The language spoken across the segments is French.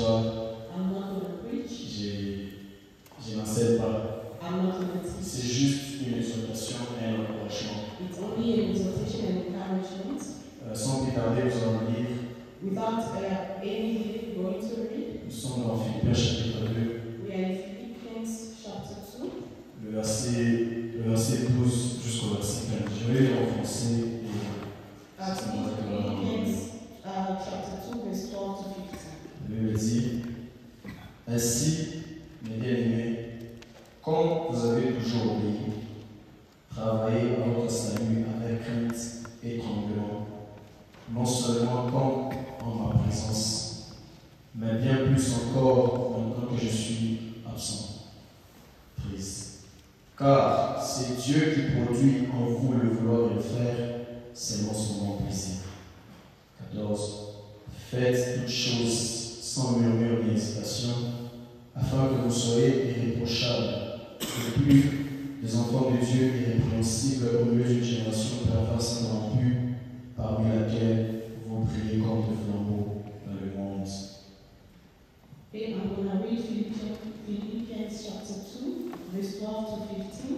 pas. I'm not going to preach. Je n'enseigne pas. I'm not going to teach. C'est juste une exhortation et un encouragement. It's only an exhortation and encouragement. Sans plus tarder, nous allons lire. Without any delay, going to read. Nous sommes dans Philippiens chapitre 2. We are in Philippians chapter 2. Le verset 12 jusqu'au verset 15. Je vais lire en français et Philippians chapter 2, verse 12 to 15. La Bible dit: Ainsi, mes bien-aimés, comme vous avez toujours obéi, travaillez à votre salut avec crainte et tremblement, non seulement comme en ma présence, mais bien plus encore maintenant que je suis absent. Triste. Car c'est Dieu qui produit en vous le vouloir et le faire selon son bon plaisir. 14. Faites toutes choses sans murmure ni hésitation, afin que vous soyez irréprochables, et plus des enfants de Dieu irrépréhensibles au milieu d'une génération perverse et corrompue, parmi laquelle vous brillez comme des flambeaux dans le monde. Okay, I'm going to read Philippians chapter 2, verse 12 to 15.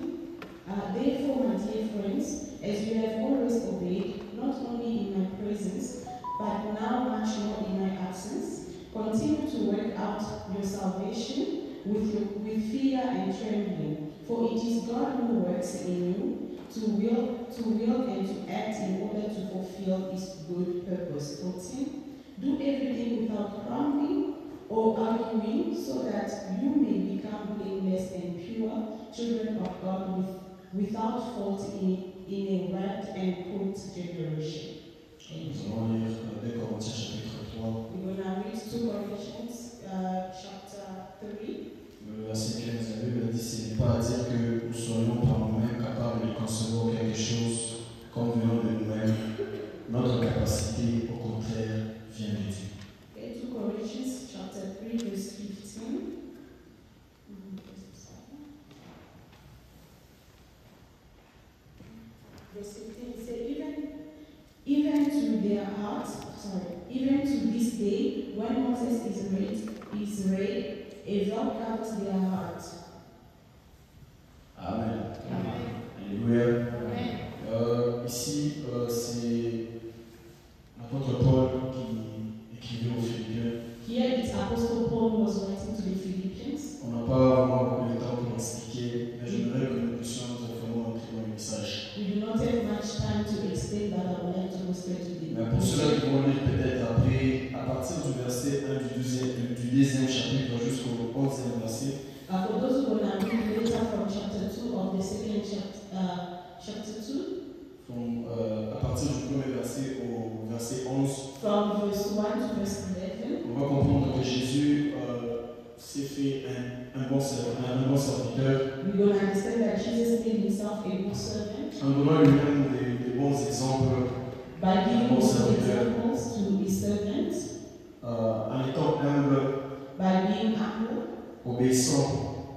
Therefore, my dear friends, as you have always obeyed, not only in my presence, but now much more in my absence, continue to work out your salvation with fear and trembling. For it is God who works in you to will and to act in order to fulfill His good purpose. 14. Do everything without grumbling or arguing, so that you may become blameless and pure, children of God without fault in a wrath and crooked generation. Nous allons lire 2 Corinthiens chapitre 3. We're going to read 2 Corinthians chapter 3. Le verset 15, la Bible dit: ce n'est pas à dire que nous serions par nous-mêmes capables de concevoir quelque chose comme venant de nous-mêmes. Notre capacité, au contraire, vient de Dieu. Okay, 2 Corinthians chapter 3, verse 15. Verse 15, it says, even to this day, when Moses is read, a veil covers their heart. Amen. Amen. Alléluia. Amen. Ici, c'est l'apôtre Paul qui écrivait aux Philippiens. Here it's Apostle Paul was writing to the Philippians. On n'a pas vraiment beaucoup de temps pour expliquer, mais j'aimerais que nous puissions vraiment entrer dans le message. We do not have much time to explain that. I would like to go straight to the Mais pour ceux qui vont lire peut-être après, à partir du verset 1 du deuxième chapitre jusqu'au 11e verset, for those who are reading later from chapter 2 of the second chapter 2, à partir du premier verset au verset 11, from verse 1 to verse 11, on va comprendre que Jésus s'est fait un bon serviteur, we're going to understand that Jesus made himself a good servant en donnant lui-même des bons exemples, by giving bon also serviteur, examples to his servants, en étant humble, by being humble, obéissant,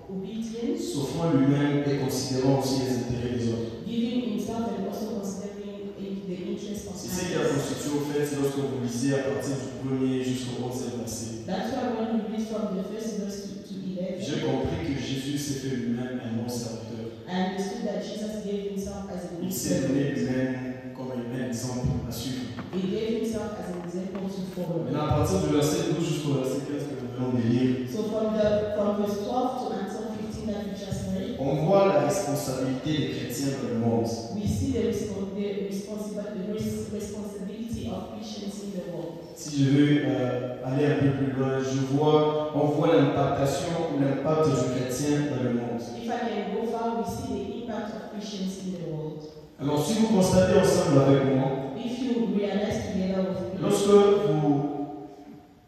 obedient, s'offrant lui-même et considérant aussi les intérêts des autres. giving himself and also considering the interest of C'est ce qui a others. constitué au fait lorsque vous lisez à partir du premier jusqu'au 11e verset. That's why when we read from the first verse to 11, J'ai compris que Jésus s'est fait lui-même un bon serviteur. I understood that Jesus gave himself as a good Il s'est donné servant. lui-même comme un exemple à suivre. He gave himself as an example to follow. Maintenant, à partir du verset 12 jusqu'au verset 15 que nous venons de lire, So from verse 12 to until 15 that we just read, on voit la responsabilité des chrétiens dans le monde. we see the responsibility of Christians in the world. Si je veux aller un peu plus loin, on voit l'impactation ou l'impact du chrétien dans le monde. If I can go far, we see the impact of Christians in the world. Alors, si vous constatez ensemble avec moi, If you realize together with me, lorsque vous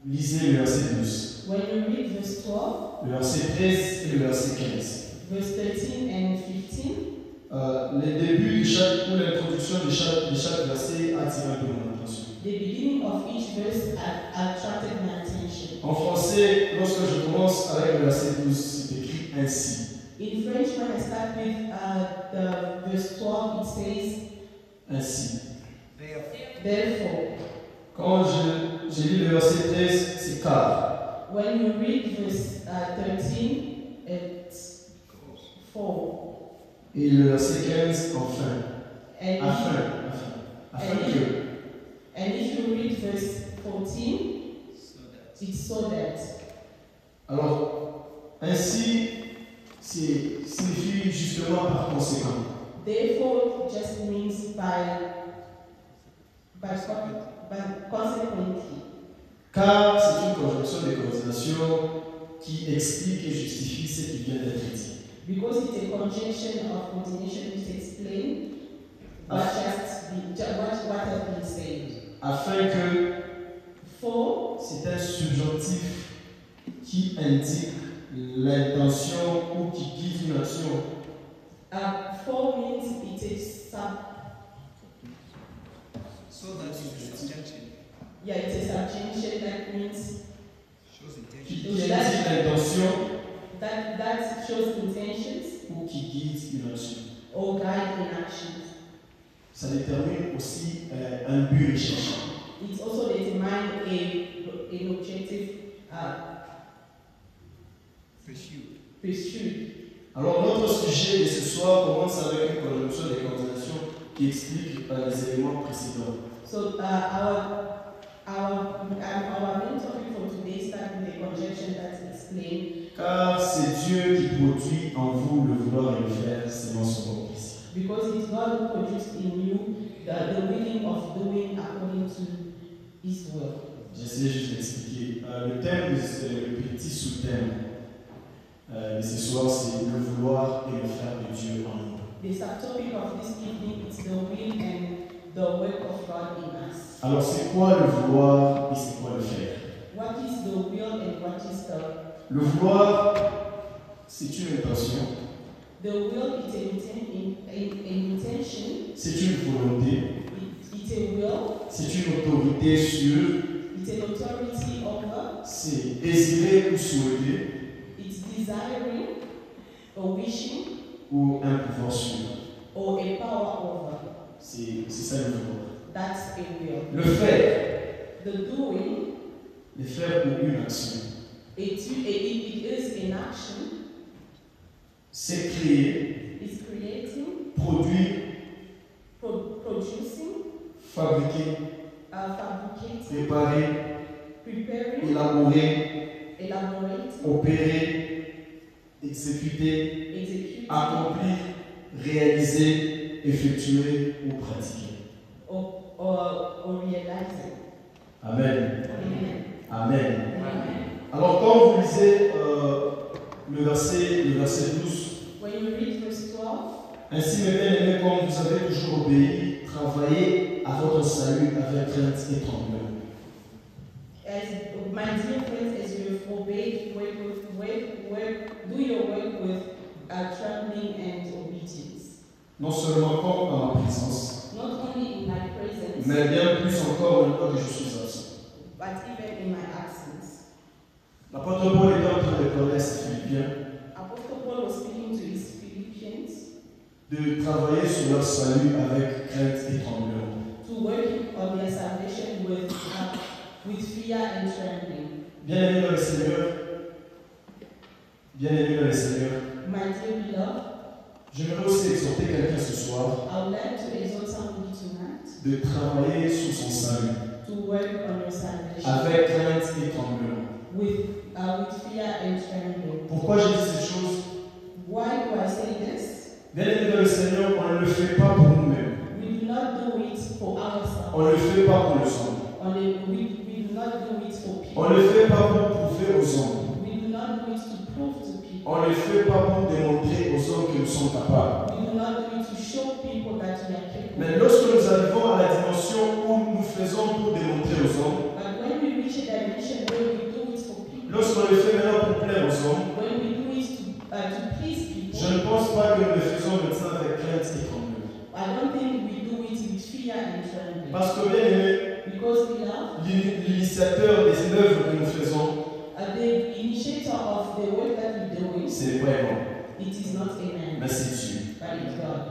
lisez le verset 12, when you read verse 12, le verset 13 et le verset 15, verse 13 and 15, le début de chaque, ou l'introduction de chaque verset attire un peu mon attention. the beginning of each verse attracted my attention. En français, lorsque je commence avec le verset 12, c'est écrit ainsi. In French, when I start with the verse 12, it says, Ainsi. therefore. Quand j'ai lu le verset 13, c'est car. when you read verse 13, it's 4. Et le verset 15, enfin. And Afin que. And if you read verse 14, it's so that. Alors, ainsi, signifie justement par conséquent. Therefore just means consequently. Car c'est une conjonction de coordination qui explique et justifie ce qui vient d'être dit. Because it's a conjunction of coordination which explain what has been said. Afin que, For, c'est un subjonctif qui indique l'intention ou qui guide une action. for means it is sub. So that is the subjunction. Yeah, it's a subjunction that means Shows intention. Qui indique l'intention that shows intentions ou qui guide une action. or guide in actions. Ça détermine aussi un but recherché. It also determines an objective pursued. Alors notre sujet de ce soir commence avec une conjonction de coordination qui explique les éléments précédents. So our main topic for today starts with a conjunction that explains. Car c'est Dieu qui produit en vous le vouloir et le faire selon son bon plaisir. Because it's God who produced in you the willing of doing according to His will. J'essaie juste d'expliquer. Le thème, le petit sous-thème de ce soir, c'est le vouloir et le faire de Dieu en nous. The subtopic of this evening is the will and the work of God in us. Alors c'est quoi le vouloir et c'est quoi le faire? What is the will and what is the... Le vouloir, c'est une intention. The will is an intention. C'est une volonté. It's a will. C'est une autorité sur. It's an authority over. C'est désirer ou souhaiter. It's desiring or wishing. Ou un pouvoir sur. Or a power over. C'est ça le vouloir. That's a will. Le faire. The doing. Le faire pour une action. It is an action. C'est créer. It's creating. Produire. Producing. Fabriquer. Fabricating. Préparer. Preparing. Élaborer. Opérer. Exécuter. Accomplir. Réaliser. Effectuer ou pratiquer. Or realizing. Amen. Amen. Amen. Amen. Alors quand vous lisez le verset 12, when you read verse 12, ainsi mes bien-aimés, comme vous avez toujours obéi, travaillez à votre salut avec crainte et tremblement. My dear friends, as you have obeyed, do your work with trembling and obedience. Non seulement comme en ma présence, Not only in my presence, mais bien plus encore une fois que je suis absent. but even in my absence. L'apôtre Paul était en train de parler à ses Philippiens Apostle Paul was speaking to his Philippians de travailler sur leur salut avec crainte et tremblement. to work on their salvation with fear and trembling. Bien-aimés dans le Seigneur, My dear beloved, j'aimerais aussi exhorter quelqu'un ce soir I would like to exhort somebody tonight de travailler sur son salut to work on your salvation avec crainte et tremblement. with fear and trembling. Pourquoi j'ai dit ces choses? Why do I say this? Bien-aimés dans le Seigneur, on ne le fait pas pour nous-mêmes. We do not do it for ourselves. On ne le fait pas pour les hommes. We do not do it for people. On ne le fait pas pour prouver aux hommes. We do not do it to prove to people. On ne le fait pas pour démontrer aux hommes que nous sommes capables. We do not do it to show people that we are capable. Mais lorsque nous arrivons à la dimension où nous faisons pour démontrer aux hommes, But when we reach a dimension where we do it for people, lorsqu'on le fait maintenant pour plaire aux hommes, when we do it to please people, je ne pense pas que nous le faisons maintenant avec crainte et tremblement. I don't think we do it with fear and trembling. Parce que bien aimé, Because we love l'initiateur des œuvres que nous faisons, the initiator of the work that we're doing, ce n'est pas un homme, it is not a man, mais c'est Dieu. but it's God.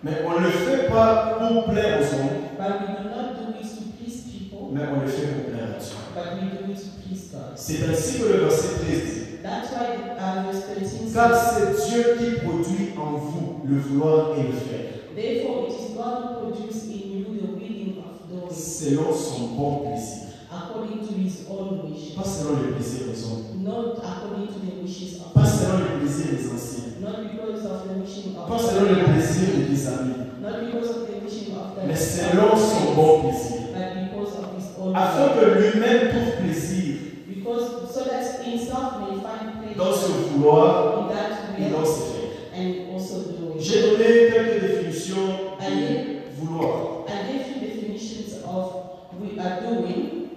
Mais on ne le fait pas pour plaire aux hommes, But we do not do it to please people, mais on le fait pour plaire à Dieu. but we do it to please God. C'est ainsi que le verset 13 dit. That's why verse 13 Car says, c'est Dieu qui produit en vous le vouloir et le faire, therefore it is God who produces in you the willing of doing selon son bon plaisir. according to his own wish, Pas selon le plaisir des hommes, not according to the wishes of pas men, selon le plaisir des anciens, not because of the wishing of pas selon le plaisir des amis, not because of the wishing of the mais selon son bon plaisir. but because of his own Afin will. que lui-même trouve plaisir Because so that himself may find dans pleasure ce vouloir in that et dans will ce faire. and also doing. J'ai donné quelques définitions de vouloir, I gave you definitions of we are doing,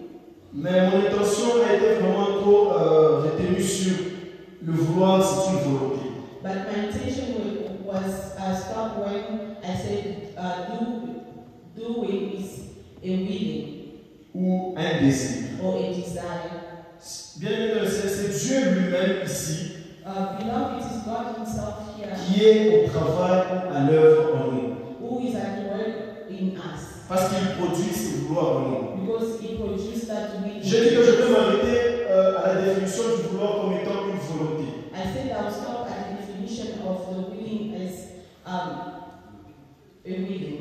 mais mon intention a été vraiment trop retenue sur le vouloir, c'est une volonté. but my intention was stopped when I said doing is a willing Ou un désir. or a desire. Bien évidemment, c'est Dieu lui-même ici Beloved, it is God Himself here qui est au travail ou à l'œuvre en nous. who is at work in us Parce qu'il produit ce vouloir en nous. because He produced that willing. J'ai dit que je peux m'arrêter à la définition du vouloir comme étant une volonté. I said I will stop at the definition of the willing as a willing.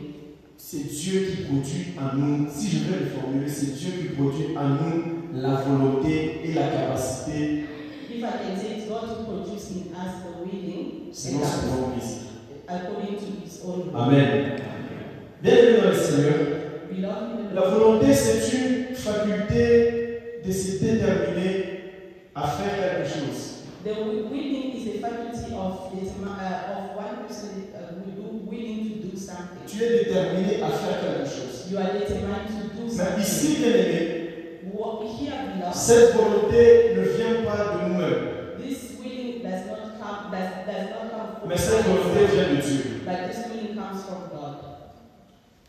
C'est Dieu qui produit en nous, si je vais le formuler, c'est Dieu qui produit en nous la volonté et la capacité If I can say it's God who produced in us the willing selon and son that bon plaisir. according to His own will. Amen. Bienvenue dans le Seigneur. Beloved, La volonté, c'est une faculté de se déterminer à faire quelque chose. the willing is a faculty of one person willing to do something. Tu es déterminé à faire quelque chose. You are determined to do Mais something. ici, bien aimé, Here, beloved, cette volonté ne vient pas de nous-mêmes, this willing does not come from mais cette volonté vient de Dieu. but this willing comes from God.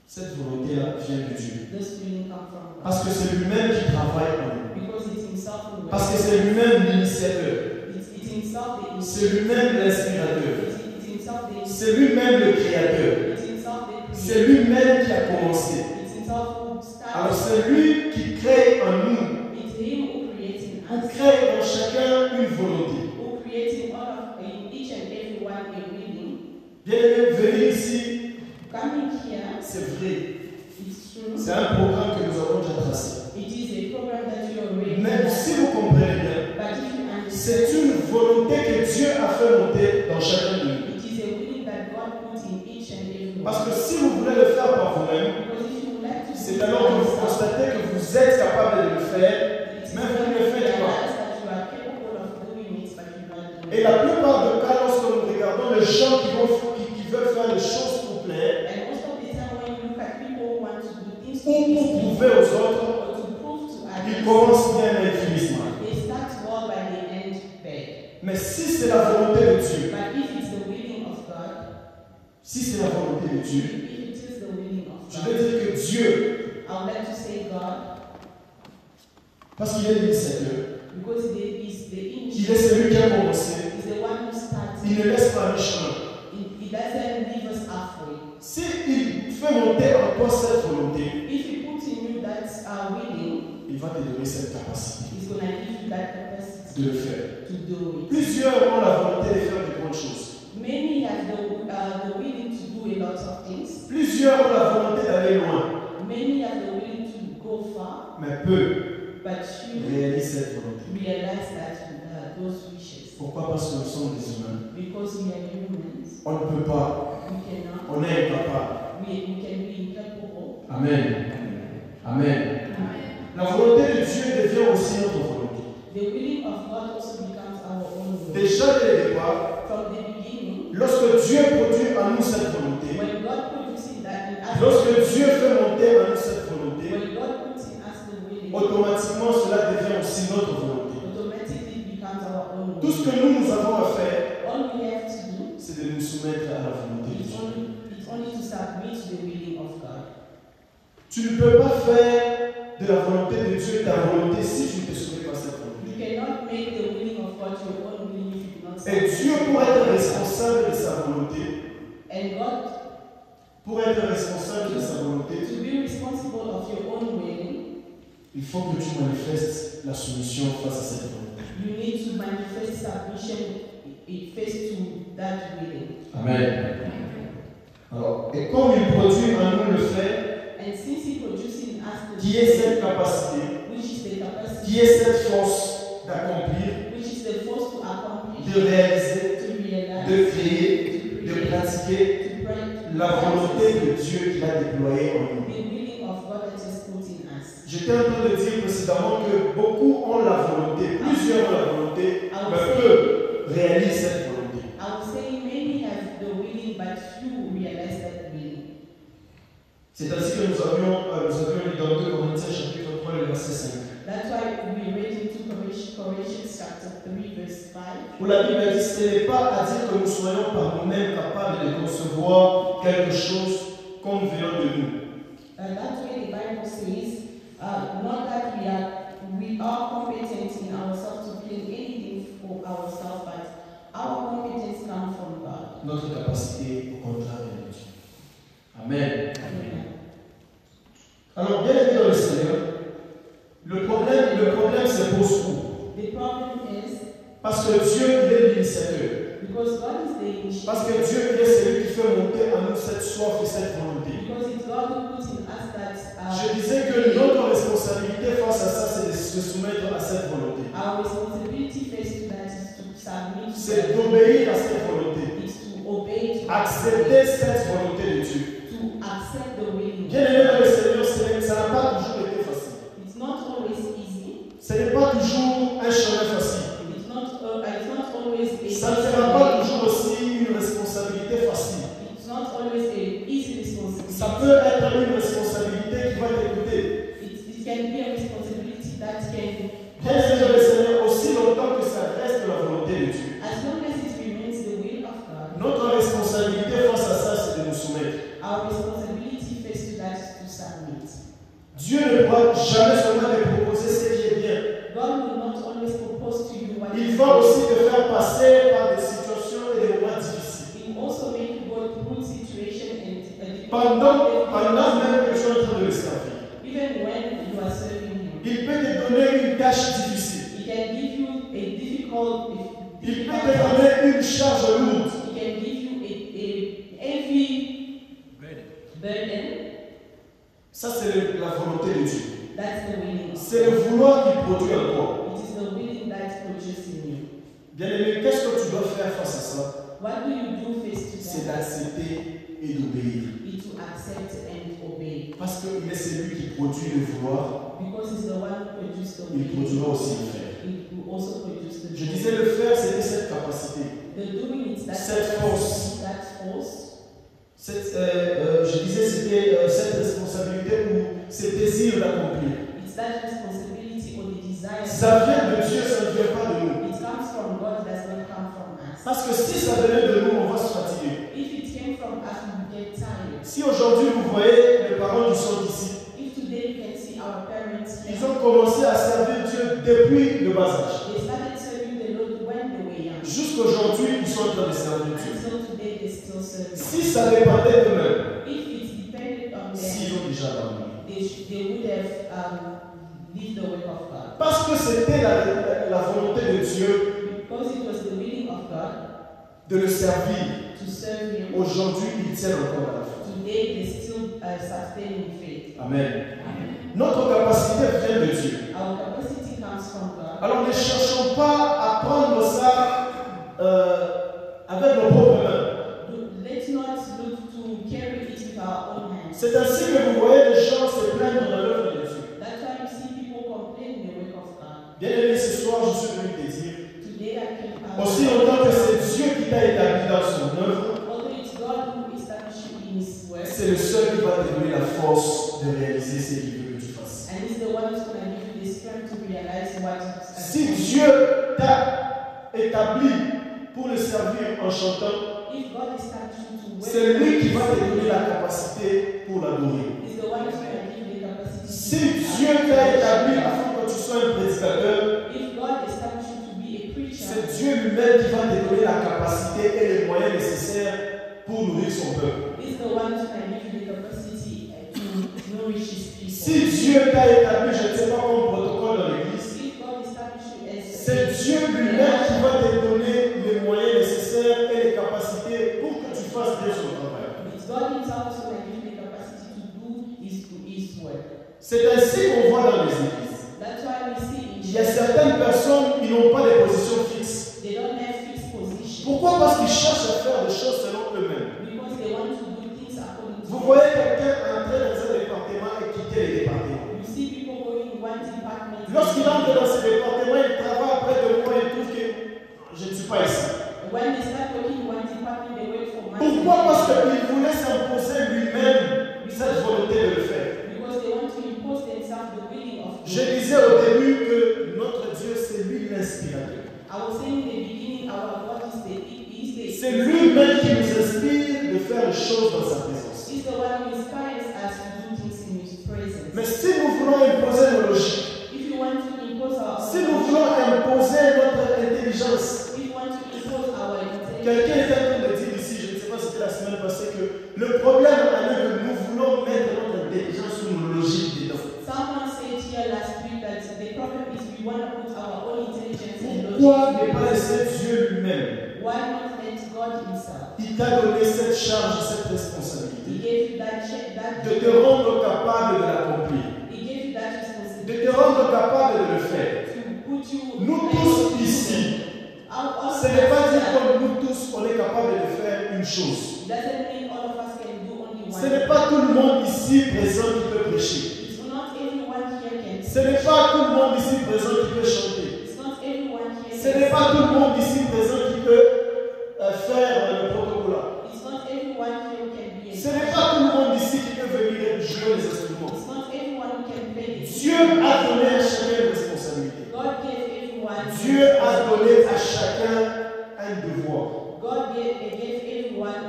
Cette volonté-là vient de Dieu. This willing comes from God. Parce que c'est lui-même qui travaille en nous. Because it's Himself who Parce que works. c'est lui-même l'initiateur. It's Himself the C'est lui-même l'inspirateur. It's Himself the C'est lui-même le créateur. It's Himself the C'est lui-même qui a commencé. It's Himself who starts. Alors c'est lui qui crée en nous. It's Him who creates in On us. crée dans chacun une volonté. Who creates in each and every one a willing. Bien aimé, venir ici, Coming here, c'est vrai. it's true. C'est un programme que nous avons déjà tracé. It is a program that you already Mais have. si vous comprenez bien, But if you c'est understand, une volonté que Dieu a fait monter dans chacun de nous. it is a willing that God puts in each and every one. Parce que si vous voulez le faire par vous-même, Because if you would like to c'est do alors que vous yourself, constatez que vous êtes capable de le faire, it is mais vous when ne le you faites pas. realize that you are capable of doing it, but you not doing Et it. la plupart des cas, lorsque nous regardons les gens qui veulent faire les choses pour plaire, And most of the time when you look at people who want to do things to ou please pour people, prouver aux autres, or to prove to ils others, commencent bien mais ils finissent mal. they start well but they end bad. Mais si c'est la volonté de Dieu, But if it's the willing of God, si c'est la volonté de Dieu, if it is the willing of je veux God, dire que Dieu, I would like to say God, parce qu'il est l'initiateur, because He is the il est celui qui a commencé, He's the one who starts. il ne laisse pas le chemin. He doesn't leave us halfway. S'il fait monter en toi cette volonté, If He puts in you that willing, il va te donner cette capacité He's going to give you that capacity de le faire. to do it. Plusieurs ont la volonté de faire de bonnes choses. Many have the willing to do a lot of things. Plusieurs ont la volonté d'aller loin, Many have the willing to go far, mais peu but you réalisent cette volonté. realize that those wishes. Pourquoi? Parce que nous sommes des humains. Because we are humans, On ne peut pas, we cannot, on est incapable. we can be incapable. Amen. Amen. La volonté de Dieu devient aussi notre volonté. The willing of God also becomes our own will. Déjà dès le départ, From the beginning, lorsque Dieu produit en nous cette volonté, when God produces that in us, lorsque Dieu fait monter en nous cette volonté, when God puts in us the willing, automatiquement cela devient aussi notre volonté. automatically it becomes our own Tout will. ce que nous avons à faire, All we have to do c'est de nous soumettre à la volonté de is Dieu. it's only to submit to the willing of God. Tu ne peux pas faire de la volonté de Dieu ta volonté si tu ne te soumets pas à cette volonté. You cannot make the willing of God your own willing if you do not Et submit. Dieu, pour être responsable de sa volonté, And God, pour être responsable de sa volonté, to be responsible of your own willing, il faut que tu manifestes la soumission face à cette volonté. You need to manifest submission face to that willing. Amen. Alors, et comme il produit en nous le fait, And since He produces in us qui est cette capacité, which is the capacity, qui est cette force d'accomplir, which is the force to accomplish, de réaliser, to realize, de créer, to de create, pratiquer to pray, la volonté de Dieu qu'il a déployée en nous. the willing of God that is put in us. J'étais en train de dire précédemment que beaucoup ont la volonté, plusieurs ont la volonté, mais peu réalisent cette volonté. I would say many have the willing, but few realize that willing. C'est ainsi que nous avions lu dans 2 Corinthiens chapitre 3, le verset 5. That's why we read into Colossians chapter 3, verse 5. Où la Bible dit, ce n'est pas à dire que nous soyons par nous-mêmes capables de concevoir quelque chose comme venant de nous. That's why the Bible says, not that we are competent in ourselves to feel anything for ourselves, but our competence comes from God. Notre capacité, au contraire, est de Dieu. Amen. Amen. Alors, bien aimé dans le Seigneur, le problème se pose où? The problem is Parce que Dieu, il est l'initiateur. because God is the initiator, Parce que Dieu, il est celui qui fait monter en nous cette soif et cette volonté. because it's God who puts in us that Je disais que notre responsabilité face à ça, c'est de se soumettre à cette volonté. our responsibility face to that is to submit to C'est that. d'obéir à cette volonté. Is to obey, to Accepter cette volonté de Dieu. to accept the willing. Bien aimé dans le Seigneur, ça n'a pas toujours été facile. It's not always easy. Ce n'est pas toujours un chemin facile. It's not always a Ça ne sera pas toujours aussi une responsabilité facile. It's not always a easy responsibility. Ça peut être une responsabilité qui va t'écouter. It can be a responsibility that can, Bien aimé dans le Seigneur, aussi longtemps que ça reste la volonté de Dieu. as long as it remains the will of God, Notre responsabilité face à ça, c'est de nous soumettre. our responsibility face to that is to submit. Dieu ne pourra jamais seulement te proposer ce qui est bien. God will not always propose to you what Il va aussi te faire passer par des situations et des moments difficiles. He also make you go through situation and Pendant même que tu es en train de le servir. even when you are serving Him. Il peut te donner une tâche difficile. He can give you a difficult Il peut te donner une charge lourde. He can give you a heavy burden. Ça, c'est la volonté de Dieu. That's the willing of C'est le God. vouloir qui produit en toi. It is the willing that produces in you. Bien aimé, qu'est-ce que tu dois faire face à ça? What do you do face to C'est that? d'accepter et d'obéir. Is to accept and obey. Parce qu'il est celui qui produit le vouloir, Because it's the one who produces the il produira aussi le faire. It will also produce the Je disais, le faire, c'était cette capacité. The doing it, that Cette force. That force. Je disais, c'était cette responsabilité ou ce désir d'accomplir. It's that responsibility or the desire. Ça vient de Dieu, ça ne vient pas de nous. It comes from God, does not come from us. Parce que si ça venait de nous, on va se fatiguer. If it came from us, we would get tired. Si aujourd'hui vous voyez les parents qui sont ici, If today you can see our parents here, ils ont commencé à servir Dieu depuis le bas âge. they started serving the Lord when they were young. Jusqu'aujourd'hui, ils sont en train de servir Dieu. Until today, they still serve. Si ça dépendait d'eux-mêmes, If it depended on them, s'ils ont déjà abandonné. they would have lived the work of God. Parce que c'était la volonté de Dieu Because it was the willing of God de le servir. to serve Him. Aujourd'hui, ils tiennent encore à la foi. Today, they still sustain in faith. Amen. Notre capacité vient de Dieu. Our capacity comes from God. Alors ne cherchons pas à prendre ça avec nos propres mains. Let's not look to carry it with our own hands. C'est ainsi que vous voyez les gens se plaindre dans l'œuvre de Dieu. That's why you see people complain in the work of God. Bien aimé, ce soir, je suis venu te dire, Today, I can aussi longtemps que c'est Dieu qui t'a établi dans son œuvre, although it's God who established you in His work, c'est le seul qui va te donner la force de réaliser ce qu'il veut que tu fasses. and He's the one who's going to give you the strength to realize what Si Dieu t'a établi pour le servir en chantant, if God established you to work, c'est lui qui va te donner la capacité pour l'adorer. He's the one who's going to give you the capacity. Si Dieu t'a établi afin que tu sois un prédicateur, If God established you to be a preacher, c'est Dieu lui-même qui va te donner la capacité et les moyens nécessaires pour nourrir son peuple. He's the one who's going to give you the capacity to nourishes people. Si Dieu t'a établi, je ne sais pas, comme protocole dans l'église, If God establishes you as c'est Dieu lui-même qui va te donner les moyens nécessaires et les capacités pour que tu fasses bien son travail. it's God Himself who will give you the capacity to do His work. C'est ainsi qu'on voit dans les églises. That's why we see Il y a certaines personnes qui n'ont pas de position fixe. they don't have fixed position. Pourquoi? Parce qu'ils cherchent à faire des choses selon eux-mêmes. Because they want to do things according to Vous voyez quelqu'un entrer dans un département et quitter le département. You see people going in one department. Lorsqu'il entre dans ce département, il travaille près de moi, il trouve que je ne suis pas ici. When they start working in one department, they wait for money. Pourquoi? Parce qu'il voulait s'imposer lui-même cette volonté de le faire. Because they want to impose themselves the willing of God. Je disais au début que notre Dieu, c'est lui l'inspirateur. I was saying in the beginning, our God is the C'est lui-même qui nous inspire de faire les choses dans sa présence. He's the one who inspires us to do things in His presence. Mais si nous voulons imposer nos logiques, If you want to impose our si nous voulons imposer notre intelligence, if you want to impose our intelligence, quelqu'un est en train de dire ici, je ne sais pas si c'était la semaine passée, que le problème est que nous voulons mettre notre intelligence ou nos logiques dedans. someone said here last week that the problem is we want to put our own intelligence and Pourquoi ne logic. pas laisser Dieu lui-même? Why not let God Himself? Il t'a donné cette charge, cette He responsabilité gave you that de te rendre capable de l'accomplir, He gave you that de responsibility te rendre capable de le faire. to put you. Nous tous ici, ce n'est pas dire que nous tous on est capable de faire une chose. It doesn't mean all of us can do only one. Ce n'est pas tout le monde ici présent qui peut prêcher. It's not everyone here can. Ce n'est pas tout le monde ici présent qui peut chanter. It's not everyone here. Ce n'est pas tout le monde ici présent qui peut faire le protocole. It's not everyone here can be. Ce n'est pas tout le monde ici qui peut venir jouer les instruments. It's not everyone who can play it. Dieu a donné à chacun une responsabilité. God gave everyone. Dieu a donné à chacun un devoir. God gave everyone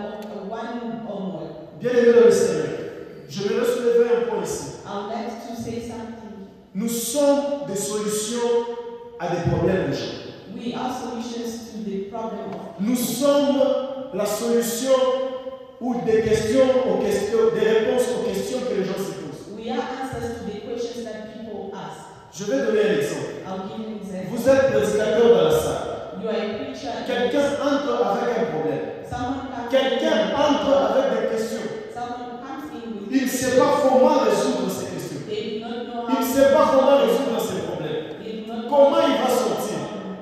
one homework. Bien aimé dans le Seigneur, je vais soulever un point ici. I would like to say something. Nous sommes des solutions à des problèmes des gens. We are solutions to the problem of. Nous sommes la solution ou des questions aux questions, des réponses aux questions que les gens se posent. We are answers to the questions that people ask. Je vais donner un exemple. I'll give you an example. Vous êtes prédicateur dans la salle. You are a preacher. Quelqu'un entre avec un problème. Someone comes. Quelqu'un entre avec des questions. Someone comes in with. Il ne sait pas comment résoudre ces questions. They do not know Il ne sait pas comment résoudre ces problèmes. They do not Comment il va sortir?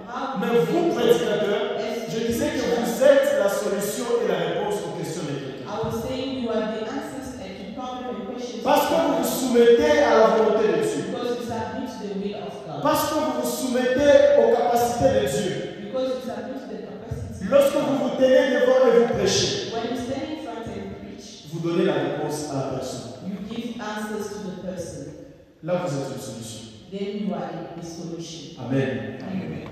How Mais vous, prédicateur, je disais que vous êtes la solution et la réponse aux questions de quelqu'un. I was saying you are the answers to problem and questions. Parce que vous vous soumettez à la volonté de Dieu. Because you submit to the will of God. Parce que vous vous soumettez aux capacités de Dieu. Because you submit to the capacity. Lorsque vous vous tenez devant et vous prêchez, When you stand in front and preach, vous donnez la réponse à la personne. you give answers to the person. Là, vous êtes une solution. Then you are the solution. Amen. Amen.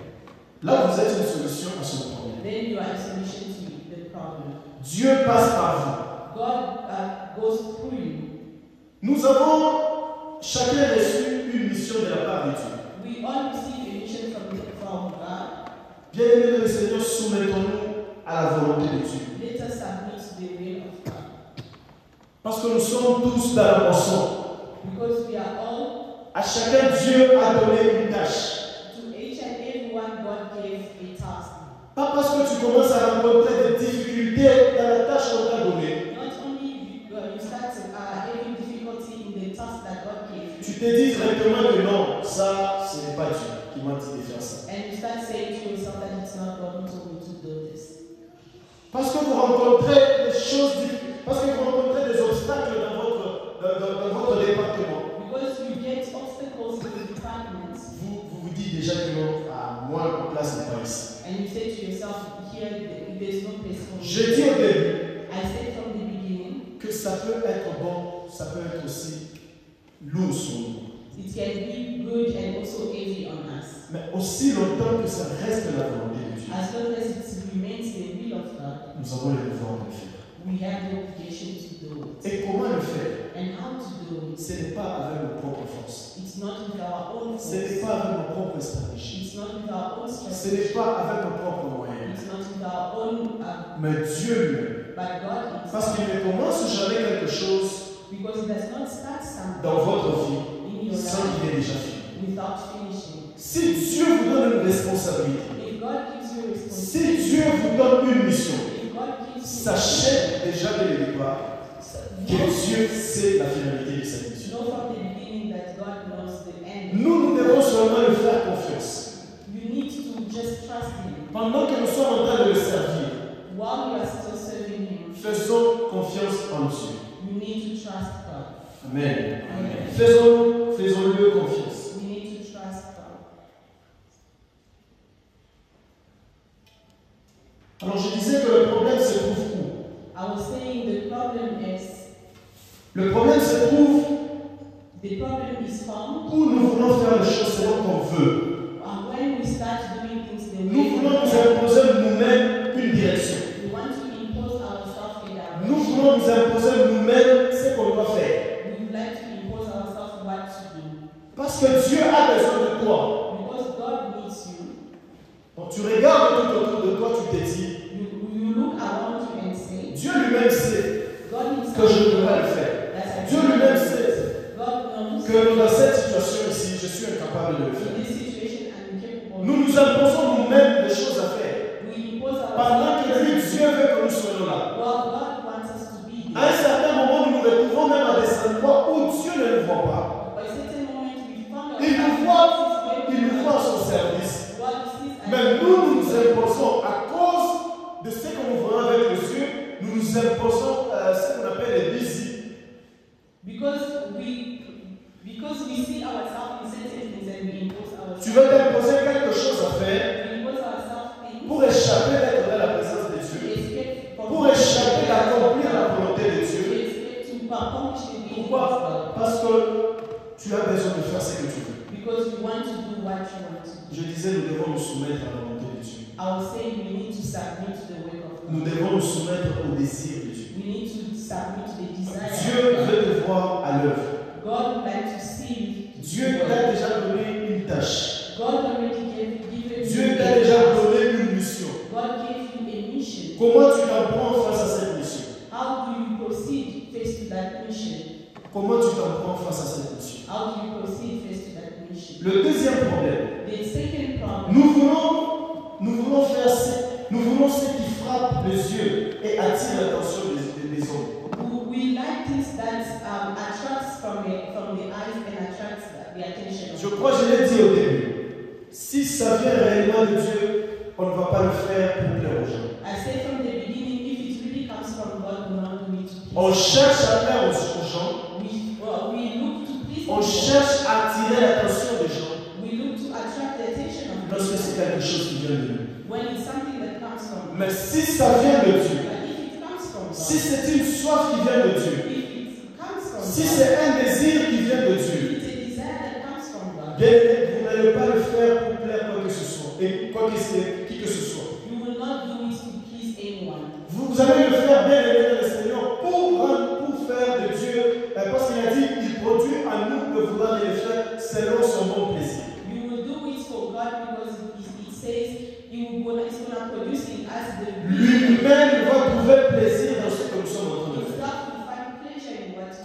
Là, vous êtes une solution à son problème. Then you are a solution to the problem. Dieu passe par vous. God goes through you. Nous avons chacun reçu une mission de la part de Dieu. We all receive a mission from God. Bien-aimés dans le Seigneur, soumettons-nous à la volonté de Dieu. Let us submit to the will of God. Parce que nous sommes tous dans la moisson. Because we are all. À chacun, Dieu a donné une tâche. To each and everyone, God gave a task. Pas parce que tu commences à rencontrer des difficultés dans la tâche qu'on t'a donnée. Not only you start having difficulty in the task that God gave you. Tu te dis directement que non, ça, ce n'est pas Dieu qui m'a dit de faire ça. And you start saying to yourself that it's not God who told me to do this. Parce que vous rencontrez des choses difficiles, parce que vous rencontrez des obstacles dans votre département. Because you get obstacles in the departments. Vous dites déjà que non, moi, ma place n'est pas ici. And you say to yourself, here there's no place for me. Je dis au début I said from the beginning, que ça peut être bon, ça peut être aussi lourd sur nous. it can be good and also heavy on us. Mais aussi longtemps que ça reste la volonté de Dieu, As long as it remains the will of God, nous avons le devoir de le faire. we have the obligation to do it. Et comment le faire? And how to do it? Ce n'est pas avec nos propres forces. It's not with our own Ce n'est force. pas avec nos propres stratégies. It's not with our own Ce strategy. n'est pas avec nos propres moyens. It's not with our own, Mais Dieu lui-même. but God is. Parce qu'il ne commence jamais quelque chose Because it does not start something dans votre vie in your sans life qu'il ait déjà fini. without finishing. Si Dieu vous donne une responsabilité, If God gives you si responsibility, Dieu vous donne une mission, if God gives you sachez déjà dès le départ que Dieu sait la finalité de cette mission. know from the beginning that God knows the end. Nous devons seulement lui faire confiance. You need to just trust Him. Pendant que nous sommes en train de le servir, While you are still serving Him, faisons confiance en Dieu. you need to trust God. Amen. Amen. Faisons-le confiance. We need to trust God. Alors je disais que le problème se trouve où? I was saying the problem is found Où nous voulons faire les choses selon qu'on veut. when we start doing things the Nous way voulons nous imposer nous-mêmes une direction. we want to impose ourselves in our Nous voulons nous imposer nous-mêmes ce qu'on doit faire. We would like to impose ourselves what to do. Parce que Dieu a besoin de toi. Because God needs you. Quand tu regardes tout autour de toi, tu te dis, You look around you and say, Dieu lui-même sait God que himself je ne peux pas le faire. that I Dieu cannot lui-même do sait it. God knows que dans cette situation ici, je suis incapable de le in faire. this situation I'm incapable. Nous nous imposons nous-mêmes des choses à faire. We impose Pendant ourselves. que lui, Dieu veut que nous soyons là. Well, God wants us to be À un there. certain moment, nous nous retrouvons même à des endroits où Dieu ne nous voit pas. By a certain moment we found Il nous voit à son service. Mais nous nous imposons, à cause de ce que nous voyons avec les yeux, nous nous imposons ce qu'on appelle les busy. Because we see ourselves in certain things and we impose ourselves. Tu veux t'imposer quelque chose à faire We impose ourselves things pour échapper d'être dans la présence de to Dieu, escape from pour échapper d'accomplir la volonté de to Dieu. escape to accomplish the will of Pourquoi? God. Parce que tu as besoin de faire ce que tu veux. Because you want to do what you want to do. Je disais, nous devons nous soumettre à la volonté de Dieu. I was saying we need to submit to the will of God. Nous devons nous soumettre au désir de Dieu. We need to submit to the desire Dieu of God. veut te voir à l'œuvre. God would like to see you. Dieu t'a déjà donné une tâche. God already given Dieu you t'a déjà donné une mission. God gave you a mission. Comment tu t'en prends face à cette mission? How do you proceed face to that mission? Comment tu t'en prends face à cette mission? How do you proceed face to that mission? Le deuxième problème, The second problem, nous voulons faire ce qui frappe les yeux et attire l'attention des hommes. we like things that attracts from the eyes and attracts the attention. Je crois que je l'ai dit au début. Si ça vient réellement de Dieu, on ne va pas le faire pour plaire aux gens. I said from the beginning, if it really comes from God, we not do it to please. On cherche à plaire aux gens. We look to please On people. cherche à attirer l'attention des gens We look to attract the attention of lorsque c'est people. quelque chose qui vient de nous. When it's something that comes from God. Mais si ça vient de Dieu, But if it comes from God, si c'est une soif qui vient de Dieu, if it comes from si God, c'est un désir qui vient de Dieu, it's a desire that comes from God. bien, vous n'allez pas le faire pour plaire quoi que ce soit, et qui que ce soit. You will not do it to please anyone. Vous allez le faire bien aimé dans le Seigneur pour faire de Dieu, parce qu'il a dit, il produit à nous de vouloir le faire selon son bon plaisir. You will do it for God because it says it's going to produce in us the Lui-même va trouver plaisir dans ce que nous sommes en train de It's faire. God will find pleasure in what you do.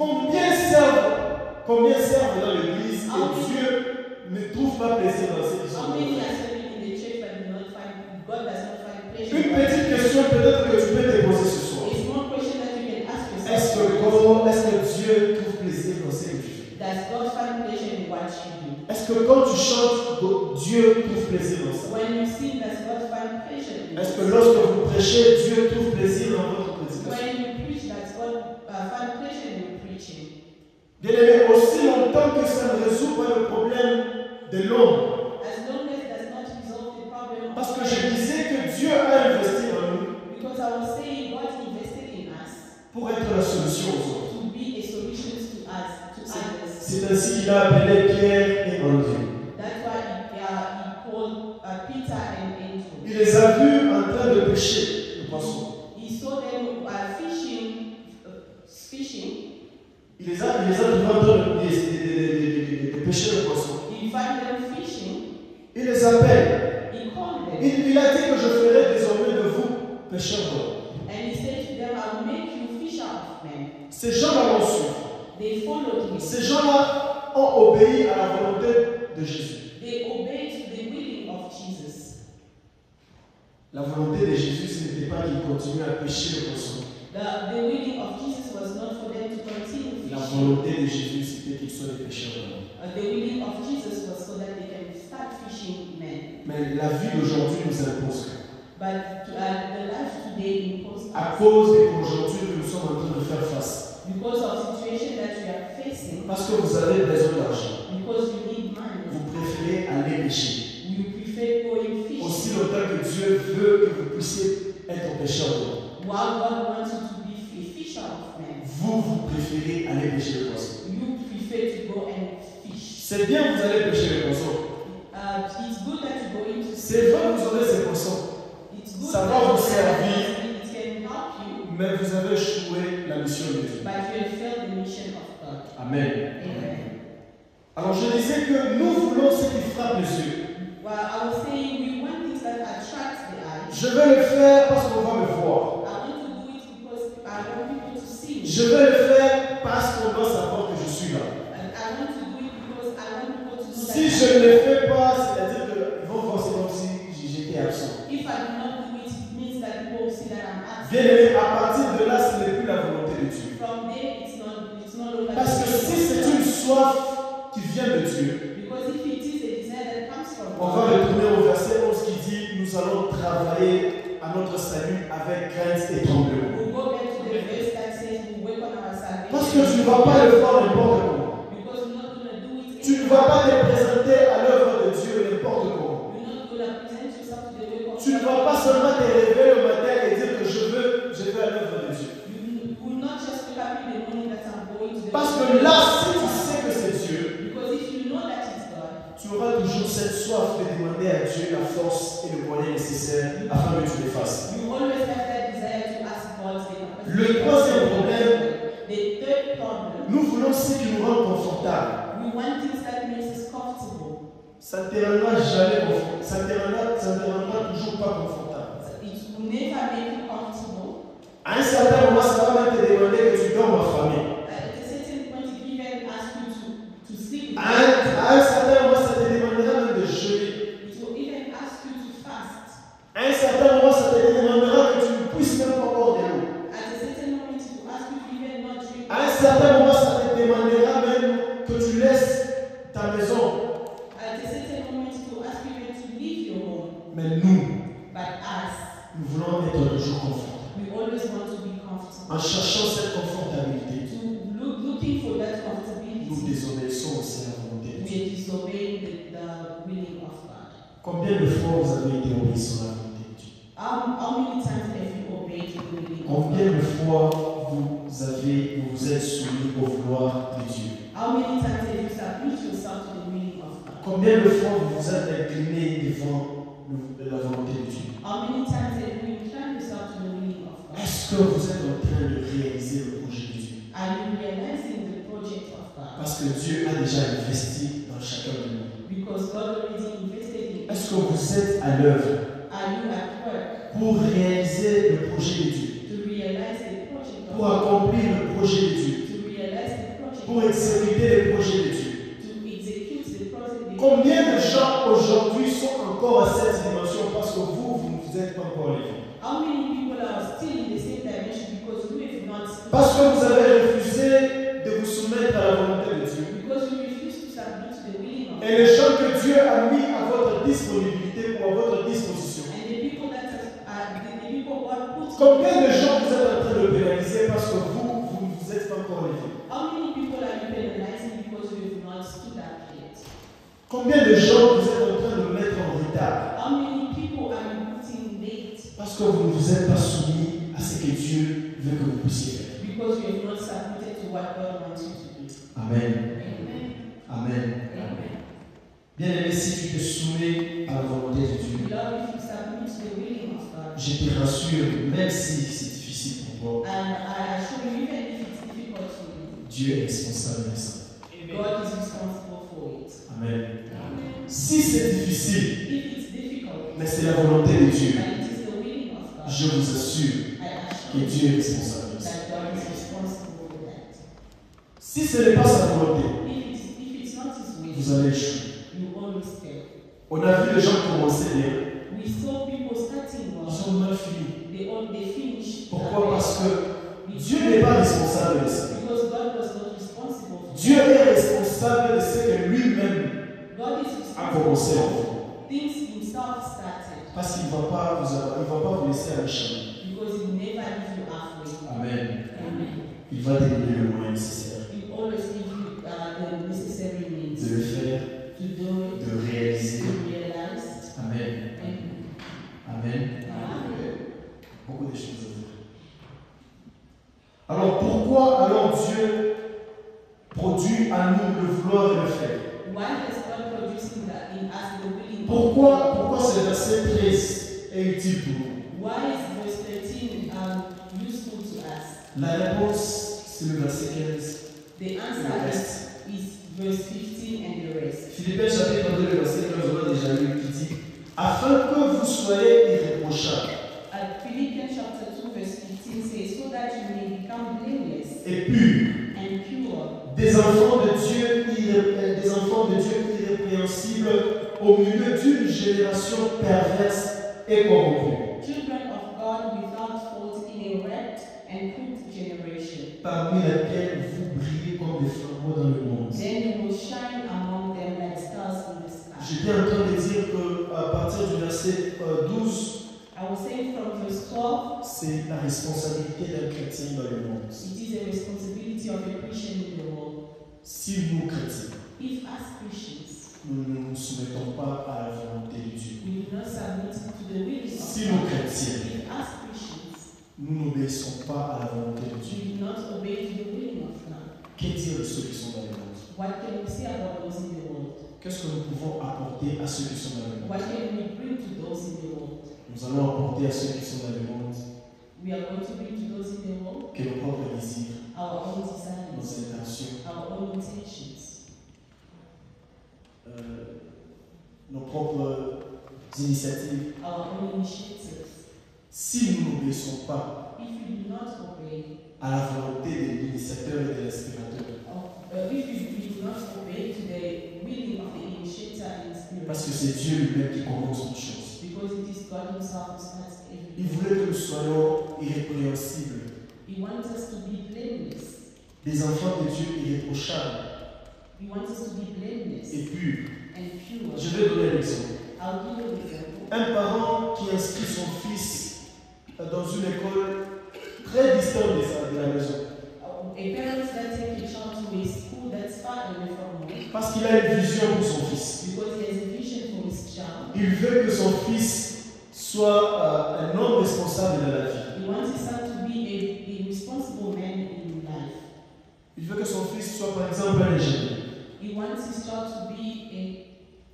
Combien servent dans l'église et Dieu ne trouve pas plaisir dans ce qu'ils sont en How train de many faire? are serving in the church but do not find God does not find pleasure? Une petite question peut-être que tu peux te poser ce soir. It's one question that you can ask Est-ce yourself. que Dieu trouve plaisir dans ce que tu fais? Does God find pleasure in what you do? Est-ce que quand tu chantes, Dieu trouve plaisir dans ça? When you sing, does God find pleasure in Est-ce it? que lorsque vous prêchez, Dieu trouve plaisir dans votre prédication? When you preach, does God find pleasure in your preaching? Bien aimé, aussi longtemps que ça ne résout pas le problème de l'homme, As long as it does not resolve the problem. parce que je disais que Dieu a investi en nous Because I was saying God invested in us pour être la solution aux autres. to be a solution to us, to others. C'est ainsi qu'il a appelé Pierre et André. That's why he called Peter and Andrew. Il les a vus en train de pêcher le poisson. He saw them fishing. Il les a trouvés en train de pêcher le poisson. He found them fishing. Il les appelle. He called them. Il a dit que je ferai désormais de vous pêcheurs d'hommes. And he said to them, I will make you fisher of men. Ces gens-là l'ont su. They followed him. Ces gens-là ont obéi à la volonté de Jésus. They obeyed the will of Jesus. La volonté de Jésus, ce n'était pas qu'il continue à pêcher le poisson. The will of Jesus was not for them to continue La fishing. volonté de Jésus, c'était qu'ils soient des pêcheurs. The will of Jesus was so that they can start fishing men. Mais la vie d'aujourd'hui nous impose. But the life today imposed À us cause des conjonctures que nous sommes en train de faire face. because of situation that we are facing, Parce que vous avez besoin d'argent. because you need money. Vous préférez aller pêcher. You prefer going Aussi fishing. longtemps que Dieu veut que vous puissiez être pêcheur. While God wants you to be a fisher of men, Vous préférez aller pêcher le poisson. you prefer to go and fish. C'est bien, vous allez pêcher le poisson. It's good that you go into C'est vrai, vous aurez ces poissons. It's good Ça that va vous you servir. it can help you, Mais vous avez échoué la mission de Dieu. but you have failed the mission of God. Amen. Amen. Alors je disais que nous voulons ce qui frappe les yeux. Well, I was saying we want things that attract the eye. Je vais le faire parce qu'on va me voir. I want to do it because I want people to see me. Je vais le faire parce qu'on doit savoir que je suis là. And I want to do it because I want people to know Si that je ne le fais pas, c'est-à-dire qu'ils vont voir c'est comme si j'étais absent. if I do not do it, it means that people will see that I'm Bien absent. aimé, à partir de là, ce n'est plus la volonté de Dieu. From there, it's no longer Parce que si c'est une soif qui vient de Dieu, because if it is a desire that comes from on va God, retourner au verset 11 qui dit nous allons travailler à notre salut avec crainte et tremblement. we'll go back to the verse that says we work on our salvation. Parce que tu ne vas pas le faire n'importe comment. Because we're not going to do it. Tu ne vas pas te présenter à l'œuvre de Dieu n'importe comment. You're not going to present yourself to the work of Tu ne vas God. pas seulement te réveiller le matin et dire que je veux à l'œuvre de Dieu. You will not just wake up in the morning that I'm going to the Parce work que of là, God. si tu sais que c'est Dieu, Because if you know that it's God, tu auras toujours cette soif de demander à Dieu la force et le moyen nécessaire afin que tu le fasses. you always have that desire to ask God the capacity. Le troisième problème, The third problem, nous voulons ce qui nous rend confortable. we want things that makes us comfortable. Ça ne te rendra jamais confortable. Ça ne te rendra toujours pas confortable. It will never make you comfortable. À un certain moment, ça va même te demander que tu dormes affamé. At a certain point, it even asks you to sleep. À un certain moment, ça te demandera même de jeûner. It will even ask you to fast. À un certain moment, ça te demandera que tu ne puisses même pas boire de l'eau. At a certain moment, it will ask you to even not drink. À un certain moment, ça te demandera même que tu laisses ta maison. At a certain moment, it will ask you even to leave your home. Mais nous But voulons être toujours confortables. we always want to be comfortable. En cherchant cette confortabilité, Looking for that nous comfortability, désobéissons aussi à la volonté de we Dieu. are disobeying the willing of God. Combien de fois vous avez été obéissant à la volonté de Dieu? How many times have you obeyed the willing of Combien God? de fois vous vous êtes soumis au vouloir de Dieu? How many times have you submitted yourself to the willing of God? Combien de fois vous vous êtes incliné devant la volonté de Dieu? How many times have you inclined yourself to the willing of God? Est-ce que vous êtes en train de réaliser le projet de Dieu? Are you realizing the project of God? Parce que Dieu a déjà investi dans chacun de nous. Because God already invested in Est-ce que you. vous êtes à l'œuvre Are you at work pour réaliser le projet de Dieu? to realize the project of Pour God? accomplir le projet de Dieu? To realize the project Pour of God? exécuter le projet de Dieu? To execute the project. Combien de gens aujourd'hui sont encore à cette dimension parce que vous ne vous êtes pas encore levés? How many people are still in the same dimension because you have not stood? Parce que vous avez refusé de vous soumettre à la volonté de Dieu. Because you refuse to submit to the willing of God. Et les gens que Dieu a mis à votre disponibilité ou à votre disposition. And the people that are the people who are put. Combien de gens vous êtes en train de pénaliser parce que vous ne vous êtes pas encore levés? How many people are you penalizing because you have not stood up yet? Combien de gens vous êtes en train de mettre en retard How many people are you putting late parce que vous ne vous êtes pas soumis à ce que Dieu veut que vous puissiez faire? because you have not submitted to what God wants you to do? Amen. Amen. Amen. Amen. Bien aimé, si tu te soumets à la volonté de Dieu, Lord, if you submit to the willing of God, je te rassure, même si c'est difficile pour toi, and I assure you, even if it's difficult for you, Dieu est responsable de ça. God is responsible for it. Amen. Amen. Si c'est difficile, If it's difficult, mais c'est la volonté de Dieu, but it is the willing of God, je vous assure I que assure you Dieu est responsable de ça. that God is responsible for that. Si ce n'est pas sa volonté, If it's not his will, vous allez échouer. you always fail. On a vu les gens commencer bien. We saw people starting well. Ils ont mal fini. They finish. Pourquoi? Parce que Dieu n'est pas responsable de ça. Because God was not responsible for Dieu est responsable de ce que lui-même God is a responsible commencé à for faire. things himself started. Parce qu'il ne va pas vous laisser à l'échelle. Because he will never leave you halfway. Amen. Amen. Il va te donner le moyen nécessaire He always give you the necessary means de le faire, to do it, de réaliser. to realize. Amen. Amen. Amen. Beaucoup de choses à dire. Alors pourquoi alors Dieu produit à nous le vouloir et le faire? Why is God producing that in us the willing? Pourquoi ce verset 13 est utile pour nous? Why is verse 13 useful to us? La réponse, c'est le verset 15. The answer is verse 15 and the rest. Philippiens chapitre 2, le verset 15, on a déjà lu, qui dit afin que vous soyez irréprochables Philippians chapter 2 verse 15 says, so that you may become blameless et purs, and pure, des enfants de Dieu irrépréhensibles au milieu d'une génération perverse et corrompue, children of God without fault in a wrecked and crooked generation. parmi laquelle vous brillez comme des flambeaux dans le monde. Then you will shine among them like stars in the sky. J'étais en train de dire qu'à partir du verset 12, I was saying from verse 12, c'est la responsabilité d'un chrétien dans le monde. it is a responsibility of a Christian in the world. Si nous, chrétiens, If as Christians, nous ne nous soumettons pas à la volonté de Dieu, we do not submit to the will of si nous, God, chrétiens, if as Christians, nous n'obéissons pas à la volonté de Dieu, we do not obey to the will of God, que dire de ceux qui sont dans le monde? what can we say about those in the world? Qu'est-ce que nous pouvons apporter à ceux qui sont dans le monde? What can we bring to those in the world? Nous allons apporter à ceux qui sont dans le monde We are going to bring to those in the world que nos propres désirs, our own nos desires, intentions, our own intentions, nos propres initiatives. our own initiatives. Si nous n'obéissons pas If we do not obey, à la volonté de l'initiateur et de l'inspirateur, if we do not obey to the willing of the initiator and spirit, parce que c'est Dieu lui-même qui commence toutes choses. because it is God Himself who starts Il everything. voulait que nous soyons irrépréhensibles, He wants us to be blameless. des enfants de Dieu irréprochables He wants us to be blameless et purs. and pure. Je vais donner un exemple. I'll give you an example. Un parent qui inscrit son fils dans une école très distante de la maison, A parent that takes a child to a school that's far away from home parce qu'il a une vision pour son fils. because he has a vision for his child. Il veut que son fils soit un homme responsable dans la vie. He wants his son to be a responsible man in life. Il veut que son fils soit par exemple un ingénieur. He wants his child to be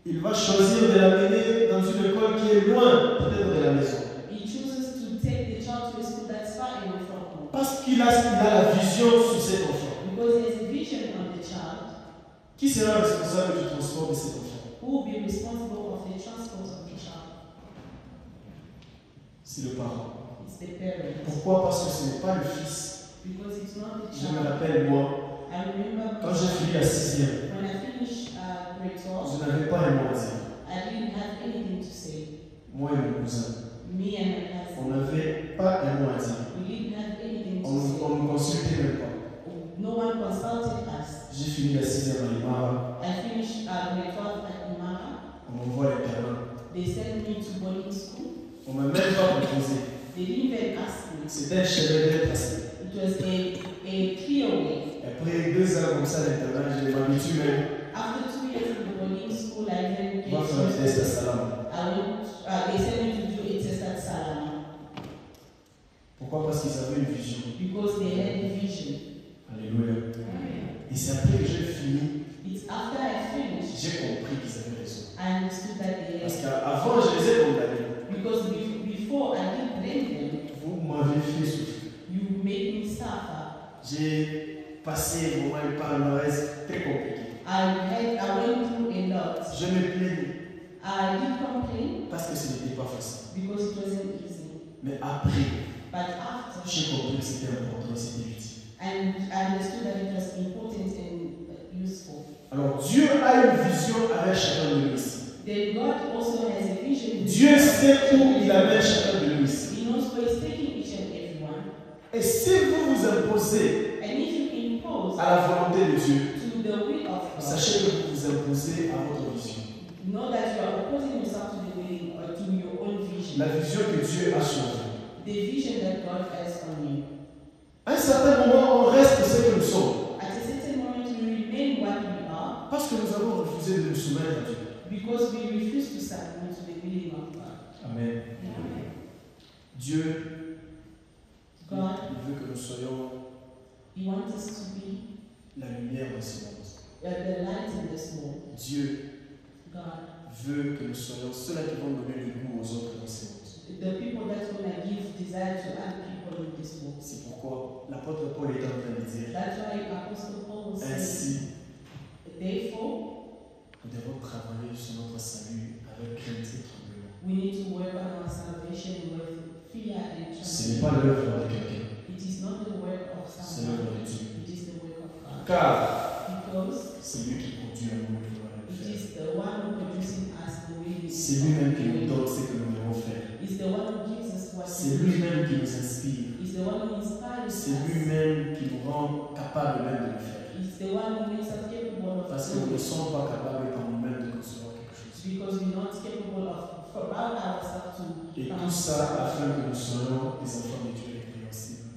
Il va choisir de l'amener dans une école qui est loin peut-être de la maison. he chooses to take the child to a school that's far away from home Parce qu'il a la vision sur cet enfant. because he has a vision on the child. Qui sera responsable du transport de cet enfant? Who will be responsible of the transport of the child? C'est le parent. It's the parent. Pourquoi? Parce que ce n'est pas le fils. Because it's not the Je me child. rappelle, moi, I remember quand j'ai fini la 6e, when I finished grade 12, je n'avais pas un mot à dire. I didn't have anything to say. Moi et mon cousin, Me and my on cousin, n'avait pas un mot à dire. we didn't have anything to On say. ne consultait même pas. No one consulted us. J'ai fini la 6e à Limara. I finished grade 12 at Imara. On m'envoie à l'internat. They sent me to boarding school. On ne m'a même pas proposé. They didn't even ask me. C'était un chemin bien tracé. It was a clear way. Après 2 ans comme ça à l'internat, je m'habitue même. After 2 years in the boarding school, I then On va faire un test à Salam. they sent me to do a test at Salama Pourquoi? Parce qu'ils avaient une vision. because they had a vision. Alléluia. Et c'est après que j'ai fini, It's after I finished, j'ai compris qu'ils avaient raison. I understood that they Parce had. qu'avant, je les ai condamnés. Because before I didn't blame them, Vous m'avez fait souffrir. you made me suffer. J'ai passé vraiment un palmarès très compliqué. I went through a lot. Je me plaignais I did complain parce que ce n'était pas facile. because it wasn't easy. Mais après, But after, j'ai compris que c'était important et c'était utile. And I understood that it was important and useful. Alors Dieu a une vision avec chacun de nous ici. Then God also has a vision. Dieu sait où il amène chacun de nous ici. He knows where He's taking each and everyone. Et si vous vous imposez And if you impose à la volonté de Dieu, to the will of God, sachez que vous vous imposez à votre vision. know that you are opposing yourself to the will or to your own vision. La vision que Dieu a sur vous. The vision that God has on you. À un certain moment, on reste ce que nous sommes. At a certain moment, we remain what we are Parce que nous avons refusé de nous soumettre à Dieu. because we refuse to submit to the will of God. Amen. Dieu, God, il veut que nous soyons He wants us to be la lumière de ce monde. the light in this world. Dieu God, veut que nous soyons ceux-là qui vont donner le goût aux autres dans ce monde. the people that's going to give desire to other people in this world. C'est pourquoi l'apôtre Paul est en train de dire That's why Apostle Paul says, ainsi, therefore, nous devons travailler sur notre salut avec crainte et tremblement. we need to work on our salvation with fear and Ce n'est trembling. pas l'œuvre de quelqu'un, It is not the work of c'est l'œuvre someone, de Dieu. it is the work of God. Car Because c'est lui qui produit l'amour et vouloir le it faire. is the one who producing us the way we C'est lui-même qui nous donne ce que nous devons faire. It's the one who gives us what C'est we lui-même qui nous inspire. It's the one who inspires C'est us. lui-même qui nous rend capables même de le faire. It's the one who makes us capable of Parce que nous ne doing it. sommes pas capables par nous-mêmes de concevoir quelque chose. Because we're not capable of allowing ourselves to Et tout ça afin que nous soyons des enfants de Dieu répréhensibles.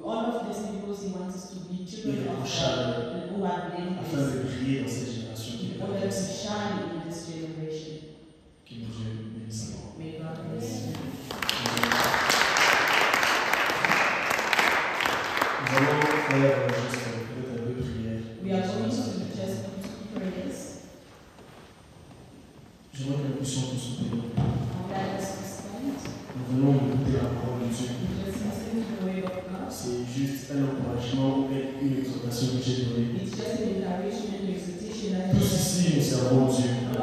all of this because he wants us to be children of Irréprochables. God who are Afin blameless de briller dans cette génération qui in est order to perverse. shine in this generation. Que Dieu bénisse. May God bless you. Nous allons faire juste peut-être un peu de prière. We are going to just do two prayers. J'aimerais que nous puissions tous nous bénir. And let us to stand. Nous venons écouter la parole de Dieu. We just listen to the word of God. C'est juste un encouragement et une exhortation que j'ai donnée. It's just an encouragement and exhortation that Tous ici, nous servons Dieu.